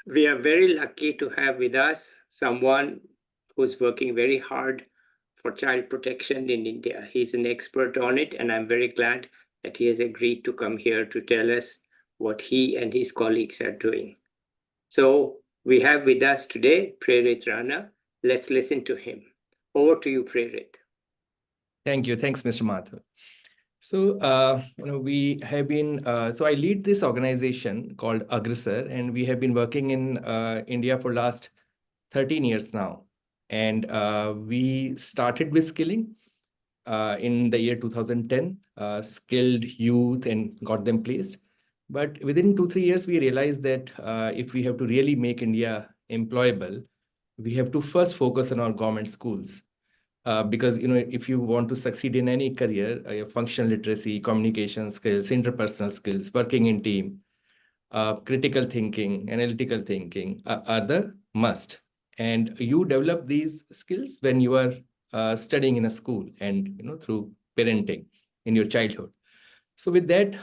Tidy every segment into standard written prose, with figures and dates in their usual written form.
We are very lucky to have with us someone who's working very hard for child protection in India. He's an expert on it, and I'm very glad that he has agreed to come here to tell us what he and his colleagues are doing. So we have with us today Prerit Rana. Let's listen to him. Over to you, Prerit. Thank you. Thanks, Mr. Mathur. So, we have been, so I lead this organization called Aggressor, and we have been working in India for last 13 years now. And we started with skilling in the year 2010, skilled youth and got them placed. But within 2-3 years, we realized that if we have to really make India employable, we have to first focus on our government schools. Because if you want to succeed in any career, your functional literacy, communication skills, interpersonal skills, working in team, critical thinking, analytical thinking are the must. And you develop these skills when you are studying in a school and through parenting in your childhood. So with that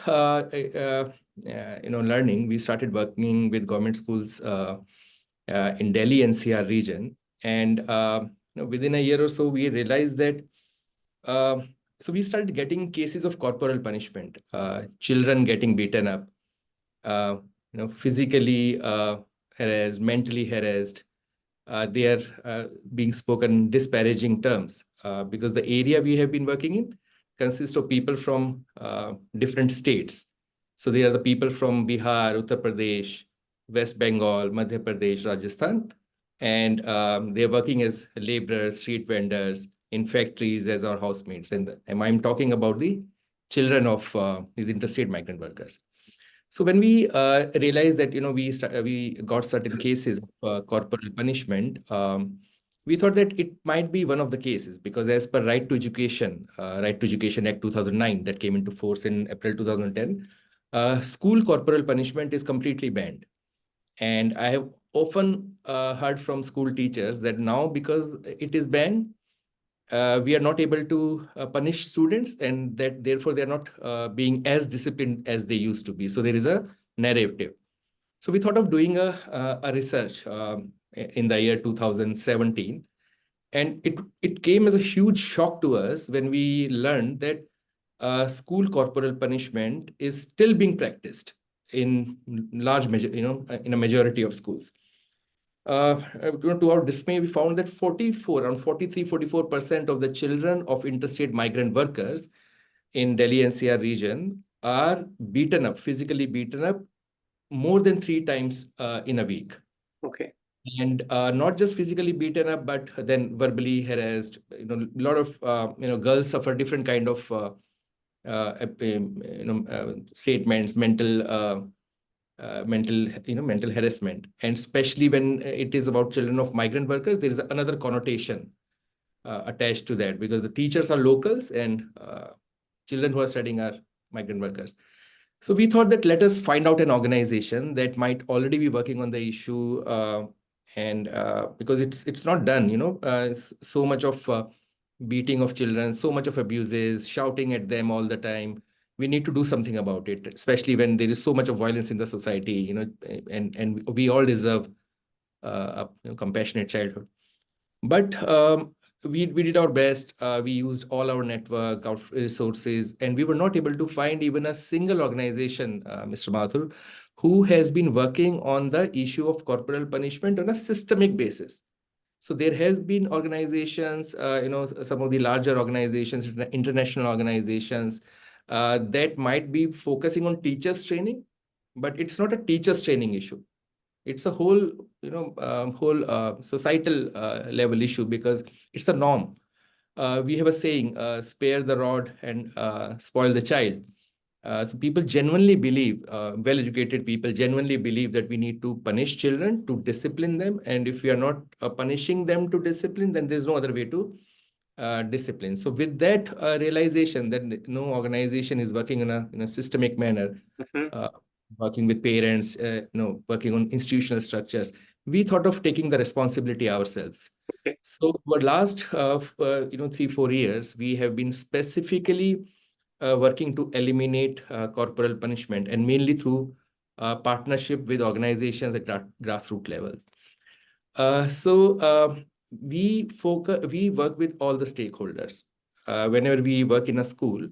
learning, we started working with government schools in Delhi NCR region, and within a year or so, we realized that so we started getting cases of corporal punishment, children getting beaten up, physically harassed, mentally harassed. They are being spoken disparaging terms because the area we have been working in consists of people from different states. So they are the people from Bihar, Uttar Pradesh, West Bengal, Madhya Pradesh, Rajasthan, and they're working as laborers, street vendors, in factories as our housemates. And I'm talking about the children of these interstate migrant workers. So when we realized that we got certain cases of corporal punishment, we thought that it might be one of the cases, because as per Right to Education Act 2009 that came into force in April 2010, school corporal punishment is completely banned. And I have often heard from school teachers that now, because it is banned, we are not able to punish students, and that therefore they're not being as disciplined as they used to be. So there is a narrative. So we thought of doing a research in the year 2017. And it came as a huge shock to us when we learned that school corporal punishment is still being practiced in large measure, in a majority of schools. To our dismay, we found that around 44% of the children of interstate migrant workers in Delhi NCR region are beaten up, physically beaten up, more than 3 times in a week. Okay. And not just physically beaten up, but then verbally harassed. A lot of girls suffer different kind of statements, mental harassment. And especially when it is about children of migrant workers, there is another connotation attached to that, because the teachers are locals and children who are studying are migrant workers. So we thought that let us find out an organization that might already be working on the issue, and because it's not done, so much of beating of children, so much of abuses, shouting at them all the time. We need to do something about it, especially when there is so much of violence in the society, and we all deserve a compassionate childhood. But we did our best. We used all our network, our resources, and we were not able to find even a single organization, Mr. Mathur, who has been working on the issue of corporal punishment on a systemic basis. So there has been organizations, some of the larger organizations, international organizations, that might be focusing on teachers training, but it's not a teachers training issue. It's a whole, societal level issue, because it's a norm. We have a saying, spare the rod and spoil the child. So people genuinely believe, well-educated people genuinely believe that we need to punish children to discipline them. And if we are not punishing them to discipline, then there's no other way to discipline. So with that realization that no organization is working in a systemic manner, working with parents, working on institutional structures, we thought of taking the responsibility ourselves. Okay. So for last 3-4 years, we have been specifically working to eliminate corporal punishment, and mainly through partnership with organizations at grassroots levels. So we work with all the stakeholders. Whenever we work in a school,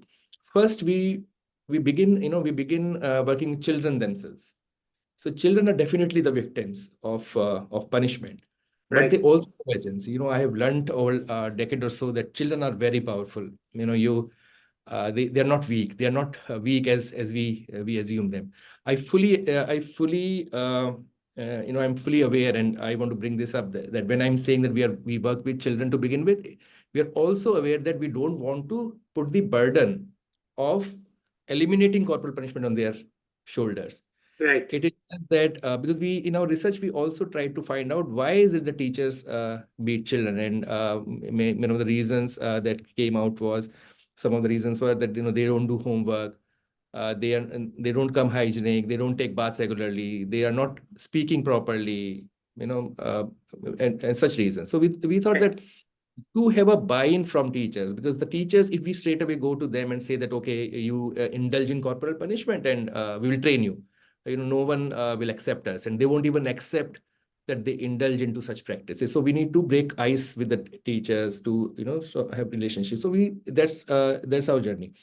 first we begin working with children themselves. So children are definitely the victims of punishment, but they Right. also have agency. I have learned over a decade or so that children are very powerful. They are not weak. They are not weak as we assume them. I'm fully aware, and I want to bring this up that when I'm saying that we work with children to begin with, we are also aware that we don't want to put the burden of eliminating corporal punishment on their shoulders. Right. It is just that because we in our research we also tried to find out why is it the teachers beat children, and the reasons that came out was some of the reasons were that they don't do homework, they don't come hygienic, they don't take bath regularly, they are not speaking properly, and such reasons. So we thought Right. that to have a buy-in from teachers, because the teachers, if we straight away go to them and say that okay, you indulge in corporal punishment and we will train you, no one will accept us, and they won't even accept that they indulge into such practices. So we need to break ice with the teachers to so have relationships. So we that's our journey,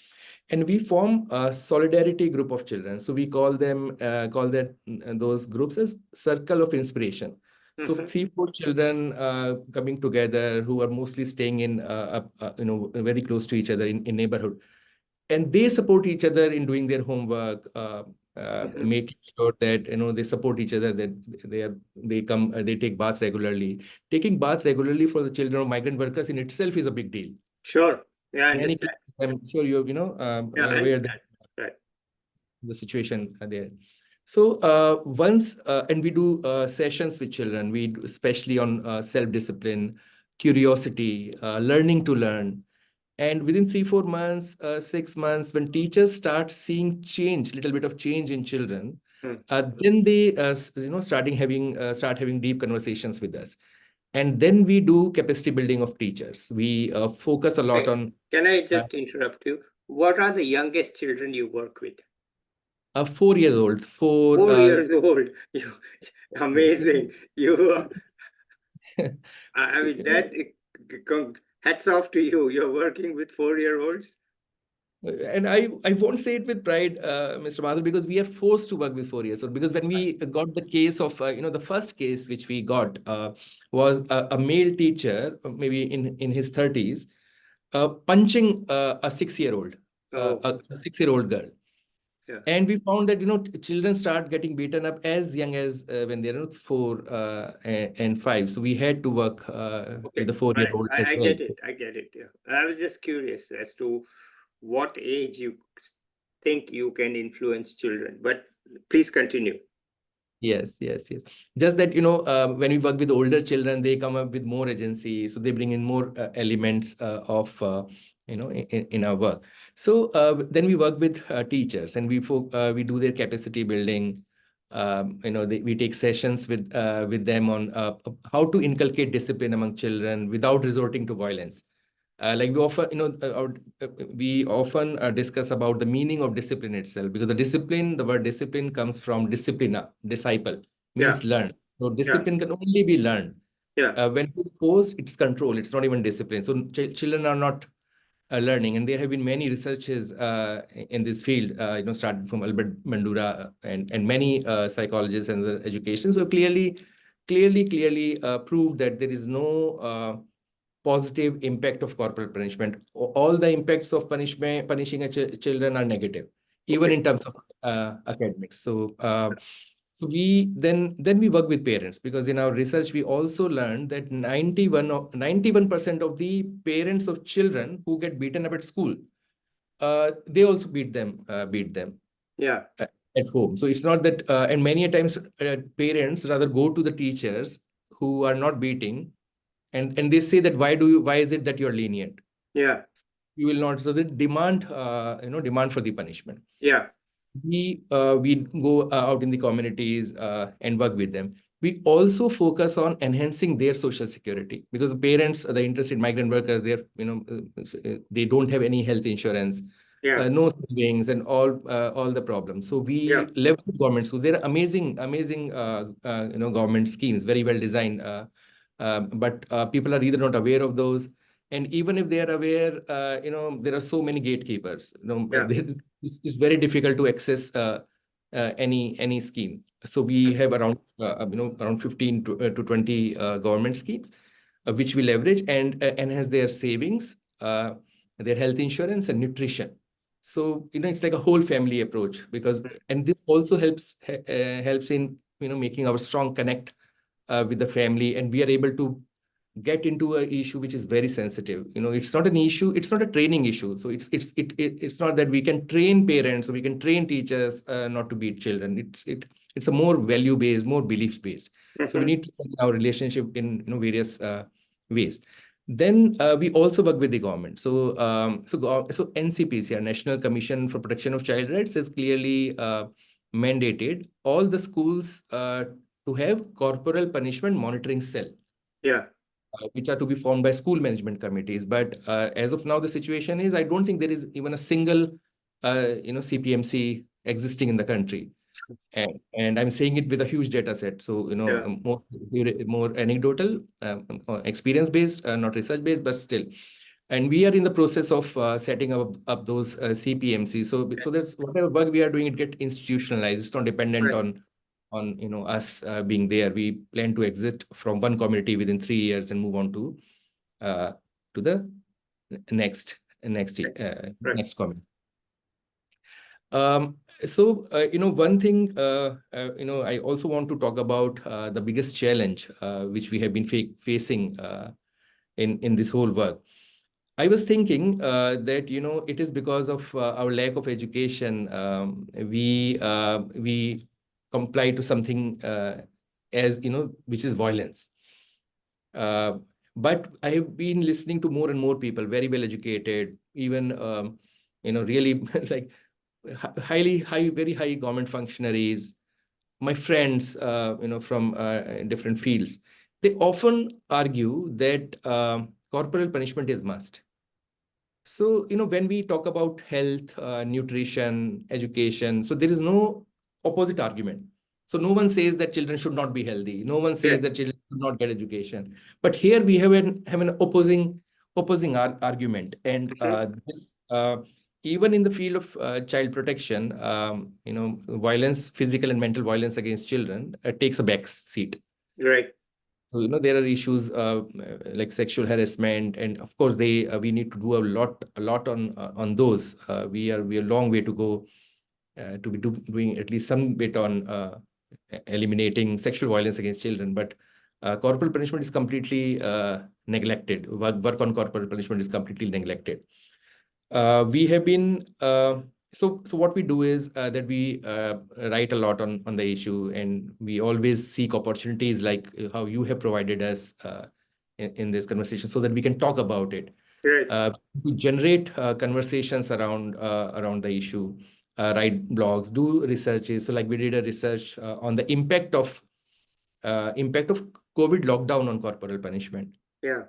and we form a solidarity group of children. So we call that those groups as circle of inspiration. So Mhm. 3, 4 children coming together who are mostly staying in very close to each other in neighborhood, and they support each other in doing their homework, Mhm. making sure that they support each other, that they take bath regularly. Taking bath regularly for the children of migrant workers in itself is a big deal. Sure. Yeah, I Many understand. cases, I'm sure Yeah, I aware that understand. Right. the situation there. So once and we do sessions with children, we do especially on self-discipline, curiosity, learning to learn. And within 3, 4 months, 6 months, when teachers start seeing change, little bit of change in children, Hmm. then they start having deep conversations with us. And then we do capacity building of teachers. We focus a lot Okay. on Can I uh, just interrupt you? What are the youngest children you work with? 4 years old. For 4 years old. You yes, amazing. You yes. I mean that hats off to you. You're working with 4-year-olds. And I won't say it with pride, Mr. Madhu, because we are forced to work with 4 years old. Because when we got the case of, the first case which we got was a male teacher, maybe in his 30s, punching a 6-year-old, Oh, a 6-year-old girl. yeah. And we found that, children start getting beaten up as young as when they're 4 and 5. So we had to work with Okay. the All right. 4-year-old as I well. get it. I get it. Yeah. I was just curious as to what age you think you can influence children, but please continue. Yes, yes, yes. Just that, when we work with older children, they come up with more agency. So they bring in more elements of, in our work. So then we work with teachers, and we do their capacity building. We take sessions with them on how to inculcate discipline among children without resorting to violence. Like we often discuss about the meaning of discipline itself, because the word discipline comes from disciplina, disciple, Yeah. means learn. So Yeah. discipline can only be learned. Yeah. When it's forced, it's control. It's not even discipline. So children are not learning, and there have been many researches in this field. Started from Albert Bandura and many psychologists and the education. So clearly proved that there is no positive impact of corporal punishment. All the impacts of punishing children are negative, even Okay. in terms of academics. So then we work with parents, because in our research we also learned that 91% of the parents of children who get beaten up at school, they also beat them Yeah. uh, at home. So it's not that, and many a times parents rather go to the teachers who are not beating, and they say that why is it that you're lenient? Yeah. You will not. So they demand for the punishment. Yeah. We go out in the communities and work with them. We also focus on enhancing their social security, because the parents, the interested migrant workers, they don't have any health insurance. Yeah. no savings, and all the problems. So Yeah. we leverage government. So there are amazing government schemes, very well designed. But people are either not aware of those, and even if they are aware, there are so many gatekeepers. Yeah. It's very difficult to access any scheme. So we have around 15 to 20 government schemes, which we leverage and enhance their savings, their health insurance, and nutrition. So it's like a whole family approach, because and this also helps in making our strong connect with the family, and we are able to get into an issue which is very sensitive. It's not an issue, it's not a training issue. So it's not that we can train parents or we can train teachers not to beat children. It's a more value based, more belief based. So we Mhm. need to take our relationship in various ways. Then we also work with the government. So NCPC, our National Commission for Protection of Child Rights, has clearly mandated all the schools to have corporal punishment monitoring cell, Yeah. which are to be formed by school management committees. But as of now, the situation is, I don't think there is even a single, CPMC existing in the country. And I'm saying it with a huge data set. So, Yeah. more anecdotal, experience based, not research based, but still. And we are in the process of setting up those CPMC. So that's whatever work we are doing, it get institutionalized. It's not dependent Right. on us being there. We plan to exit from one community within 3 years and move on uh, to the Right. next community. One thing, I also want to talk about the biggest challenge which we have been facing in this whole work. I was thinking that it is because of our lack of education. We comply to something as which is violence. Uh, but I have been listening to more and more people, very well educated, even really like very high government functionaries, my friends, from different fields. They often argue that corporal punishment is must. So, when we talk about health, nutrition, education, so there is no opposite argument. So no one says that children should not be healthy. No one Yeah. says that children should not get education. But here we have an opposing argument. And Mhm. uh, even in the field of child protection, violence, physical and mental violence against children takes a back seat. Right. So, there are issues like sexual harassment, and of course, we need to do a lot on those. We are a long way to go to be doing at least some bit on eliminating sexual violence against children. But corporal punishment is completely neglected. Work on corporal punishment is completely neglected. We have been so what we do is that we write a lot on the issue, and we always seek opportunities like how you have provided us in this conversation, so that we can talk about it. Right. We generate conversations around the issue, write blogs, do researches. So like we did a research on the impact of COVID lockdown on corporal punishment. Yeah.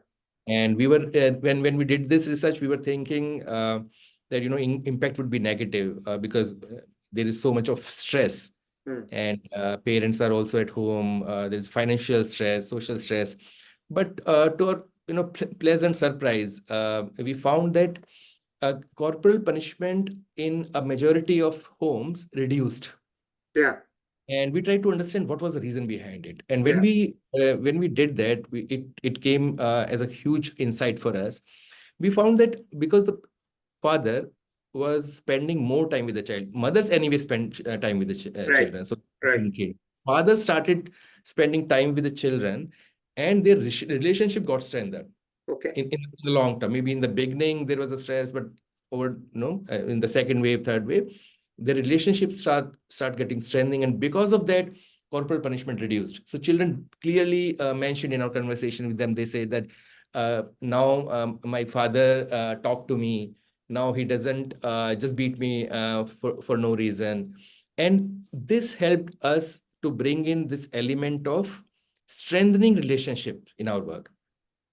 And we were when we did this research, we were thinking that impact would be negative because there is so much of stress, Mm. and parents are also at home. There's financial stress, social stress. But to our pleasant surprise, we found that corporal punishment in a majority of homes reduced. Yeah. And we tried to understand what was the reason behind it. And when Yeah. we did that, it came as a huge insight for us. We found that because the father was spending more time with the child, mothers anyway spend time with the Right. children, so Right. kid. Fathers started spending time with the children, and their relationship got strengthened Okay. in the long term. Maybe in the beginning there was a stress, but over in the second wave, third wave, the relationships start getting strengthening, and because of that, corporal punishment reduced. So children clearly mentioned in our conversation with them, they say that now my father talked to me. Now he doesn't just beat me for no reason. And this helped us to bring in this element of strengthening relationship in our work.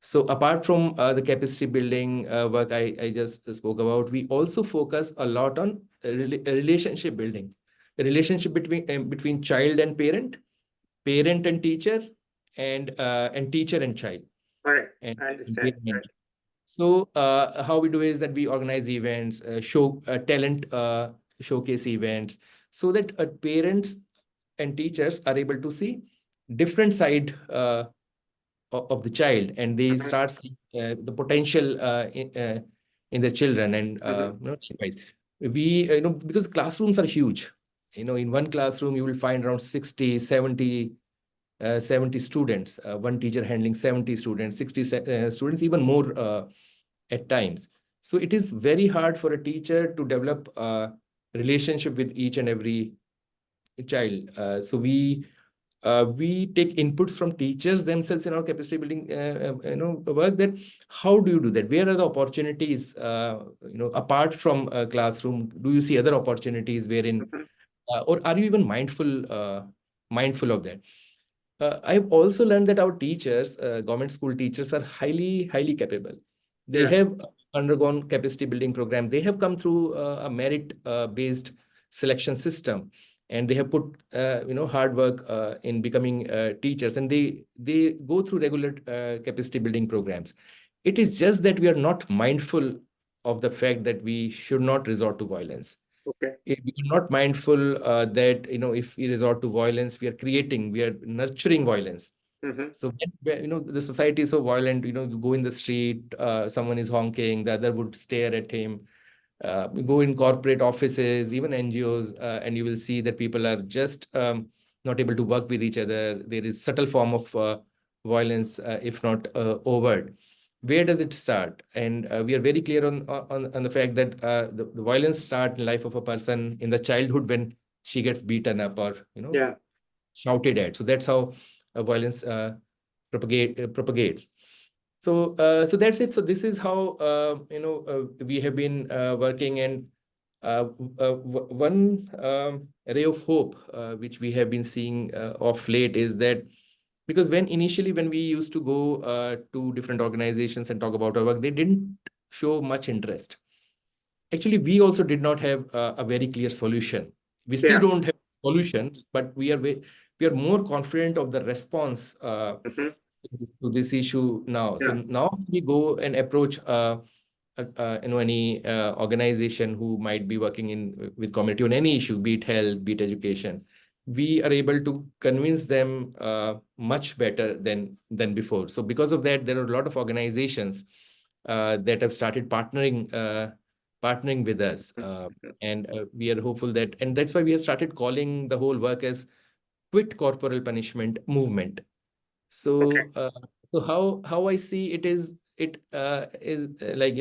So apart from the capacity building work I just spoke about, we also focus a lot on relationship building, the relationship between child and parent, parent and teacher, and teacher and child, All right. and I understand. engagement. So how we do is that we organize events, show talent showcase events, so that parents and teachers are able to see different side of the child, and they Mhm, start seeing the potential in the children. And mhm, likewise, we because classrooms are huge. In one classroom you will find around 60, 70 70 students, one teacher handling 70 students, 60 students, even more at times. So it is very hard for a teacher to develop a relationship with each and every child. So we take inputs from teachers themselves in our capacity building work, that how do you do that, where are the opportunities, apart from a classroom, do you see other opportunities wherein, mhm. or are you even mindful of that? I've also learned that our teachers, government school teachers, are highly capable. They Yeah. have undergone capacity building program. They have come through a merit based selection system, and they have put hard work in becoming teachers, and they go through regular capacity building programs. It is just that we are not mindful of the fact that we should not resort to violence. Okay. If we are not mindful that if we resort to violence, we are nurturing violence. Mhm. So the society is so violent. You go in the street, someone is honking, the other would stare at him. You go in corporate offices, even NGOs, and you will see that people are just not able to work with each other. There is subtle form of violence, if not overt. Where does it start? And we are very clear on the fact that the violence start in life of a person in the childhood, when she gets beaten up or Yeah. shouted at. So that's how violence propagates. So that's it. So this is how we have been working. And one ray of hope which we have been seeing of late is that, because when we used to go to different organizations and talk about our work, they didn't show much interest. Actually, we also did not have a very clear solution. We still Yeah. don't have a solution, but we are more confident of the response Mhm. to this issue now. So Yeah. now we go and approach any organization who might be working in with community on any issue, be it health, be it education. We are able to convince them much better than before. So because of that, there are a lot of organizations that have started partnering with us, Mhm. and we are hopeful that, and that's why we have started calling the whole work as quit corporal punishment movement. Okay. So how I see it is, like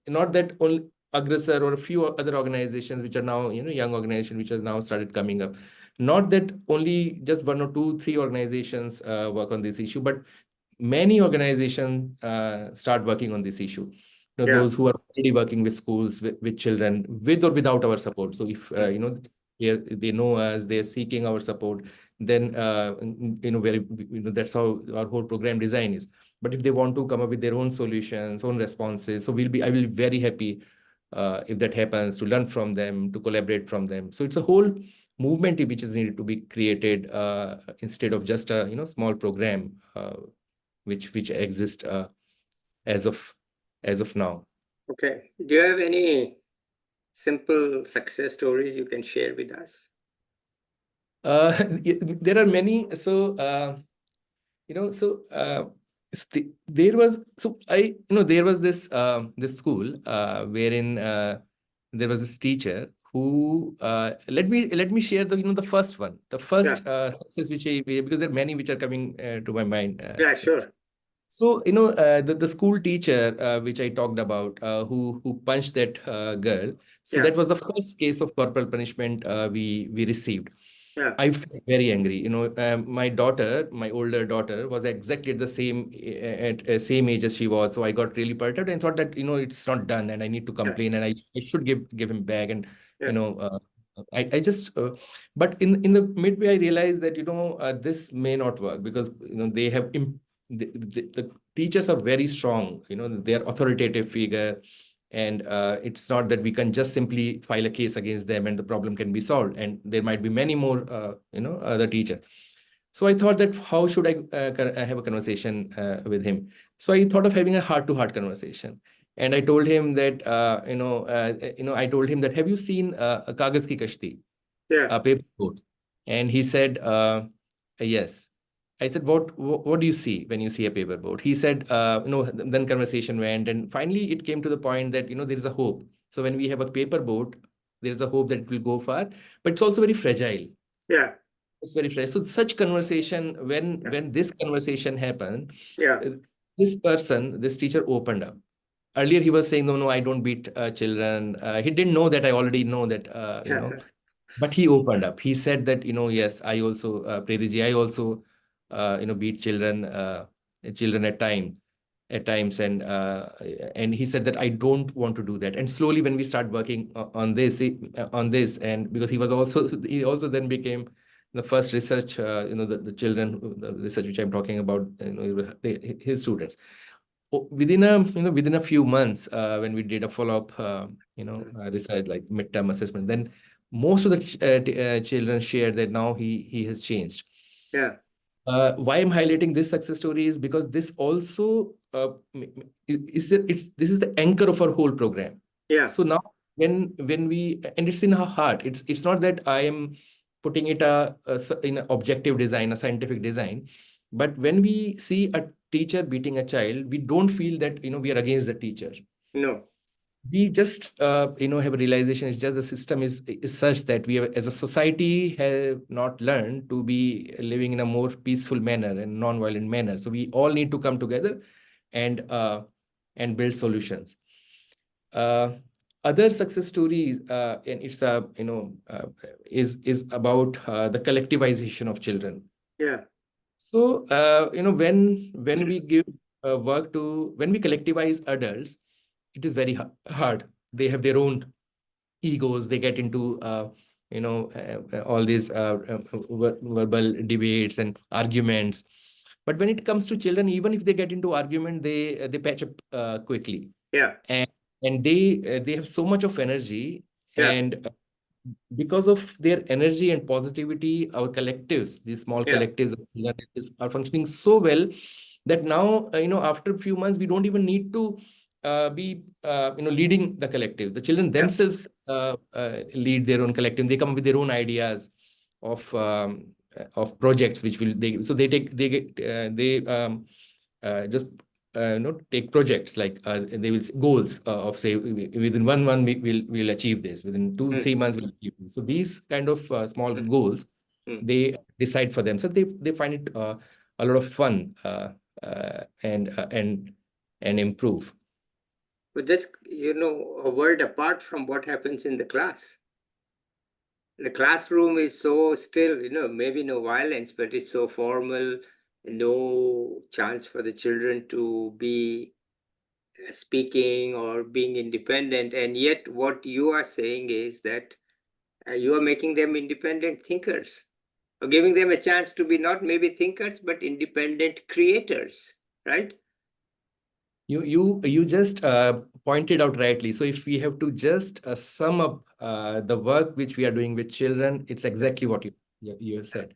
not that only aggressor or a few other organizations which are now young organizations which are now started coming up, not that only just one or two three organizations work on this issue, but many organizations start working on this issue. Yeah. Those who are already working with schools, with children, with or without our support. So if they know us, they're seeking our support, then that's how our whole program design is. But if they want to come up with their own solutions, own responses, so I will be very happy if that happens, to learn from them, to collaborate from them. So it's a whole movement which is needed to be created, instead of just a small program which exist as of as of now. Okay. Do you have any simple success stories you can share with us? There are many. So you know, so there was so I there was this school wherein there was this teacher who let me share the first one, the Yeah. first success because there are many which are coming to my mind. Yeah, sure. So, the school teacher, which I talked about, who punched that girl. So Yeah. that was the first case of corporal punishment we received. Yeah. I felt very angry. My daughter, my older daughter, was exactly at the same age as she was. So I got really perturbed and thought that it's not done, and I need to Yeah. complain, and I should give him back. And you Yeah. know, uh, I just but in the midway I realized that this may not work, because they have the teachers are very strong, they are authoritative figure. And it's not that we can just simply file a case against them and the problem can be solved. And there might be many more, other teachers. So I thought that how should I have a conversation with him? So I thought of having a heart-to-heart conversation. And I told him that, I told him that, have you seen a Kagaz ki Kashti, Yeah. a paper boat? And he said, yes. I said, what do you see when you see a paper boat? He said, then conversation went. And finally, it came to the point that, there is a hope. So when we have a paper boat, there is a hope that it will go far, but it's also very fragile. Yeah. It's very fresh. So such conversation, Yeah. when this conversation happened, Yeah. uh, this teacher opened up. Earlier, he was saying, no, I don't beat children. He didn't know that I already know that, Yeah. but he opened up. He said that, yes, I also, Prerit ji, I also, beat children at times. And he said that I don't want to do that. And slowly, when we start working on this, and because he also then became the first research, the children, the research which I'm talking about, his students. Within a few months, when we did a follow-up, research like midterm assessment, then most of the children shared that now he has changed. Yeah. Why I'm highlighting this success story is because this also this is the anchor of our whole program. Yeah. So now when we, and it's in our heart, it's not that I am putting it in an objective design, a scientific design, but when we see a teacher beating a child, we don't feel that we are against the teacher. No. We just have a realization. It's just the system is such that we have, as a society, have not learned to be living in a more peaceful manner and non-violent manner. So we all need to come together and build solutions. Other success stories, and it's is about the collectivization of children. Yeah. So when we give when we collectivize adults, it is very hard. They have their own egos. They get into all these verbal debates and arguments. But when it comes to children, even if they get into argument, they patch up quickly. Yeah. And they have so much of energy. Yeah. And because of their energy and positivity, our collectives, these small Yeah. collectives of children, are functioning so well that now, after a few months, we don't even need to be leading the collective. The children Yeah. themselves lead their own collective. They come up with their own ideas of projects which will they just take projects like they will goals of say within 1 month we'll achieve this, within 2-3 months we'll achieve this. So these kind of small goals Mm. they decide for them, so they find it a lot of fun, and improve. But that's, a world apart from what happens in the class. The classroom is so still, maybe no violence, but it's so formal, no chance for the children to be speaking or being independent. And yet, what you are saying is that you are making them independent thinkers, or giving them a chance to be not maybe thinkers, but independent creators, right? You just pointed out rightly. So if we have to just sum up the work which we are doing with children, it's exactly what you have said.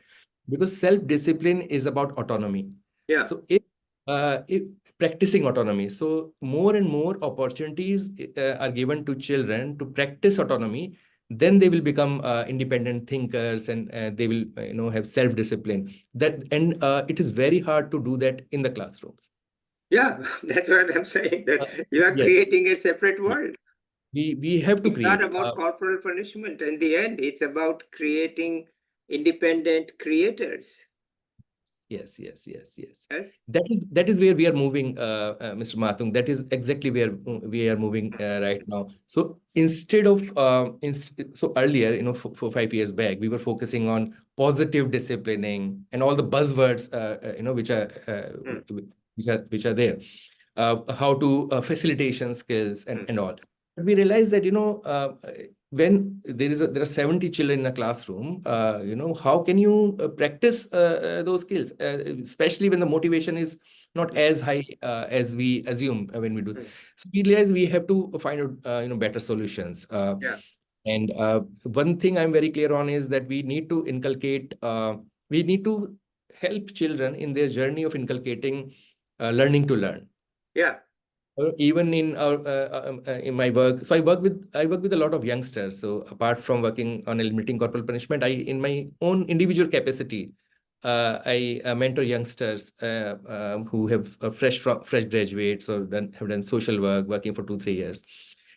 Because self-discipline is about autonomy. Yeah. So if practicing autonomy, so more and more opportunities are given to children to practice autonomy, then they will become independent thinkers, and they will have self-discipline. It is very hard to do that in the classrooms. Yeah, that's what I'm saying, that you are Yes. creating a separate world. We have to It's not create. about corporal punishment. In the end, it's about creating independent creators. Yes. Yes? That is where we are moving, Mr. Matung. That is exactly where we are moving right now. So instead of so earlier, for 5 years back, we were focusing on positive disciplining and all the buzzwords, which are which are there, how to facilitation skills and all. But we realized that when there are 70 children in a classroom, how can you practice those skills, especially when the motivation is not as high as we assume when we do. Mm. So we realize we have to find out better solutions. Yeah. And one thing I'm very clear on is that we need to inculcate, we need to help children in their journey of inculcating learning to learn. Yeah. Even in my work, so I work with a lot of youngsters. So apart from working on eliminating corporal punishment, I, in my own individual capacity, I mentor youngsters who have fresh graduates or have done social work, working for 2 3 years.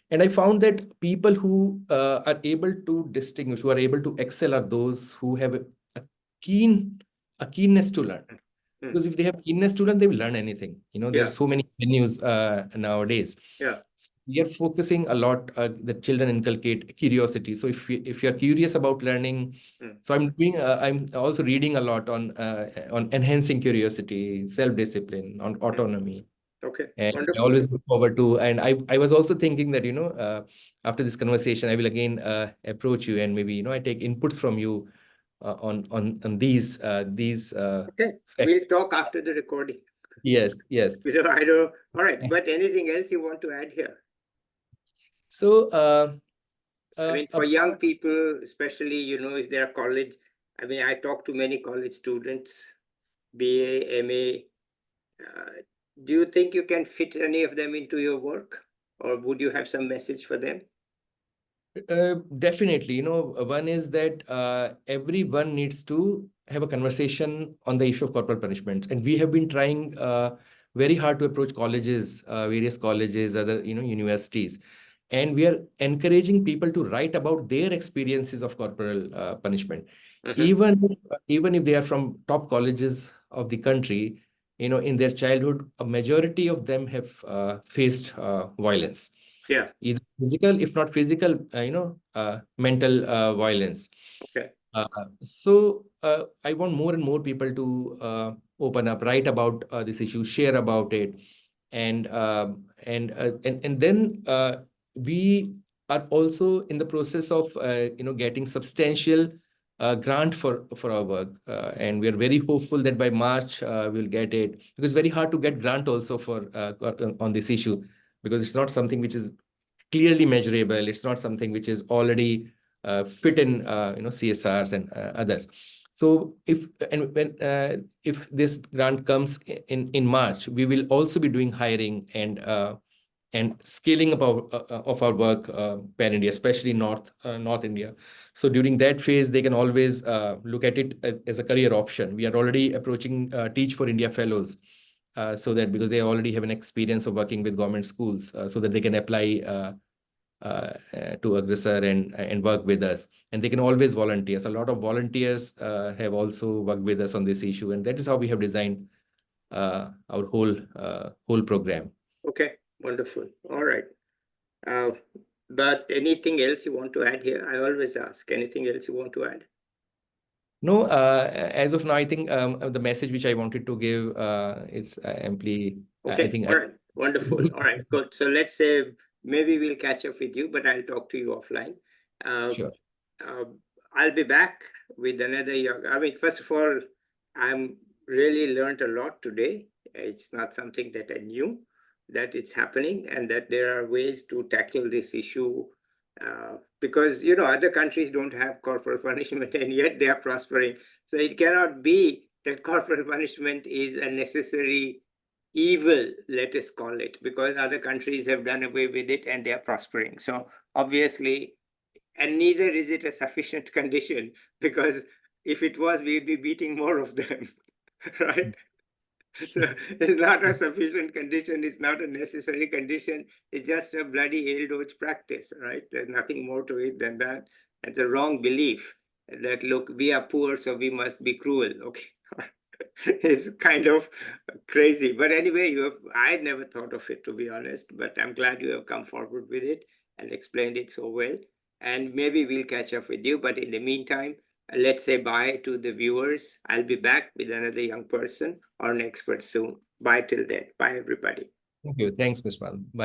And I found that people who are able to distinguish, who are able to excel, are those who have a keen a keenness to learn. Mm. Because if they have keenness to learn, they will learn anything. Yeah. There's so many venues nowadays. Yeah. So we are focusing a lot that children inculcate curiosity. So if you're curious about learning, Mm. so I'm also reading a lot on enhancing curiosity, self-discipline, on autonomy. Okay. And I Wonderful. always look forward to, and I was also thinking that, after this conversation, I will again approach you and maybe, I take input from you on these Okay. facts. We'll talk after the recording. Yes, yes. I don't. All right. But anything else you want to add here? So, I mean, for young people, especially, if they're college, I mean, I talk to many college students, BA, MA. Do you think you can fit any of them into your work? Or would you have some message for them? Definitely, one is that everyone needs to have a conversation on the issue of corporal punishment, and we have been trying very hard to approach colleges, various colleges, other universities, and we are encouraging people to write about their experiences of corporal punishment, even if they are from top colleges of the country. In their childhood, a majority of them have faced violence. Yeah. Either physical, if not physical, mental violence. Okay. I want more and more people to open up, write about this issue, share about it, and then we are also in the process of getting substantial grant for our work, and we are very hopeful that by March we'll get it, because it's very hard to get grant also for on this issue, because it's not something which is clearly measurable. It's not something which is already fit in CSRs and others. So if this grant comes in March, we will also be doing hiring and scaling up of our work pan India, especially North India. So during that phase, they can always look at it as a career option. We are already approaching Teach for India fellows, so that because they already have an experience of working with government schools, so that they can apply to Aggressor and work with us. And they can always volunteer. So a lot of volunteers have also worked with us on this issue, and that is how we have designed our whole program. Okay, wonderful. All right. But anything else you want to add here? I always ask, anything else you want to add? No, as of now, I think the message which I wanted to give, it's amply, Okay, I think. all right, wonderful. All right, good. So let's say maybe we'll catch up with you, but I'll talk to you offline. Sure. I'll be back with another young. I mean, first of all, I'm really learned a lot today. It's not something that I knew that it's happening, and that there are ways to tackle this issue. Because other countries don't have corporal punishment, and yet they are prospering. So it cannot be that corporal punishment is a necessary evil, let us call it, because other countries have done away with it and they are prospering. So obviously, and neither is it a sufficient condition, because if it was, we'd be beating more of them, right? So it's not a sufficient condition, it's not a necessary condition, it's just a bloody old practice, right? There's nothing more to it than that. It's a wrong belief that, look, we are poor, so we must be cruel, okay? It's kind of crazy. But anyway, I never thought of it, to be honest, but I'm glad you have come forward with it and explained it so well. And maybe we'll catch up with you. But in the meantime, let's say bye to the viewers. I'll be back with another young person or an expert soon. Bye till then. Bye, everybody. Thank you. Thanks, Ms. Mal. Bye.